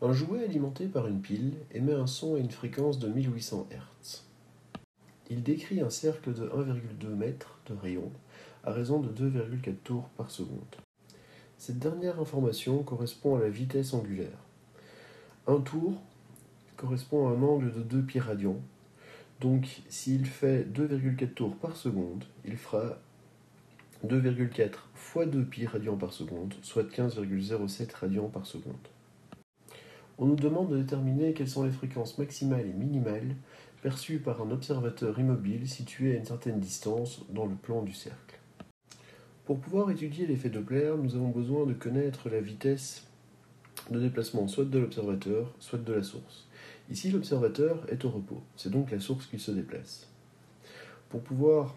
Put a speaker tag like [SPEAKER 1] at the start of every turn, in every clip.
[SPEAKER 1] Un jouet alimenté par une pile émet un son à une fréquence de 1800 Hz. Il décrit un cercle de 1,2 m de rayon à raison de 2,4 tours par seconde. Cette dernière information correspond à la vitesse angulaire. Un tour correspond à un angle de 2 pi radians. Donc, s'il fait 2,4 tours par seconde, il fera 2,4 fois 2 pi radians par seconde, soit 15,07 radians par seconde. On nous demande de déterminer quelles sont les fréquences maximales et minimales perçues par un observateur immobile situé à une certaine distance dans le plan du cercle. Pour pouvoir étudier l'effet Doppler, nous avons besoin de connaître la vitesse de déplacement soit de l'observateur, soit de la source. Ici, l'observateur est au repos, c'est donc la source qui se déplace. Pour pouvoir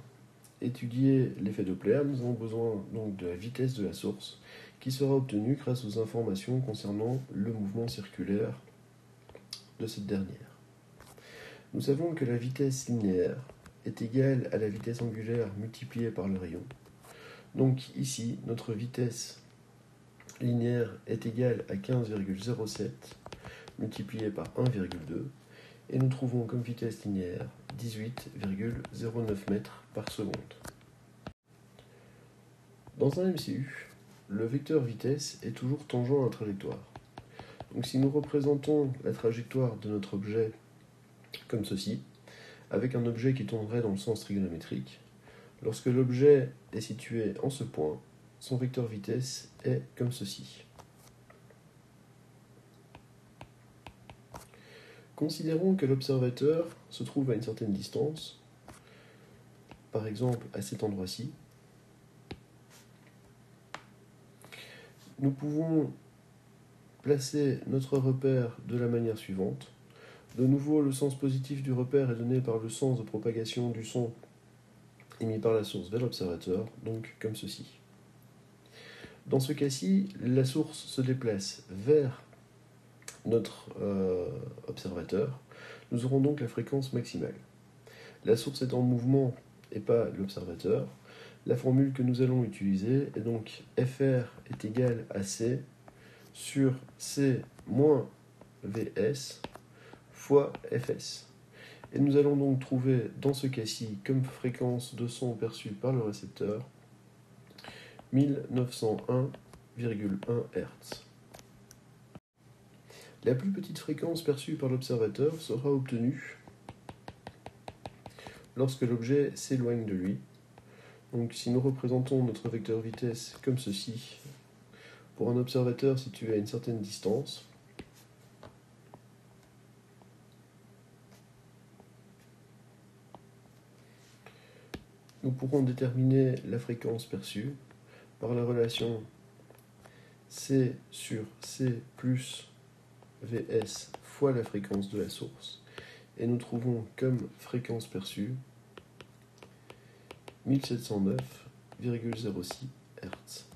[SPEAKER 1] étudier l'effet Doppler, nous avons besoin donc de la vitesse de la source, qui sera obtenue grâce aux informations concernant le mouvement circulaire de cette dernière. Nous savons que la vitesse linéaire est égale à la vitesse angulaire multipliée par le rayon. Donc ici, notre vitesse linéaire est égale à 15,07 multiplié par 1,2 et nous trouvons comme vitesse linéaire 18,09 mètres par seconde. Dans un MCU, le vecteur vitesse est toujours tangent à la trajectoire. Donc si nous représentons la trajectoire de notre objet comme ceci, avec un objet qui tournerait dans le sens trigonométrique, lorsque l'objet est situé en ce point, son vecteur vitesse est comme ceci. Considérons que l'observateur se trouve à une certaine distance, par exemple à cet endroit-ci. Nous pouvons placer notre repère de la manière suivante. De nouveau, le sens positif du repère est donné par le sens de propagation du son émis par la source vers l'observateur, donc comme ceci. Dans ce cas-ci, la source se déplace vers notre observateur. Nous aurons donc la fréquence maximale. La source est en mouvement et pas l'observateur. La formule que nous allons utiliser est donc FR est égal à C sur C moins VS fois Fs. Et nous allons donc trouver dans ce cas-ci comme fréquence de son perçue par le récepteur 1901,1 Hz. La plus petite fréquence perçue par l'observateur sera obtenue lorsque l'objet s'éloigne de lui. Donc si nous représentons notre vecteur vitesse comme ceci, pour un observateur situé à une certaine distance, nous pourrons déterminer la fréquence perçue par la relation C sur C plus Vs fois la fréquence de la source, et nous trouvons comme fréquence perçue 1709,06 Hz.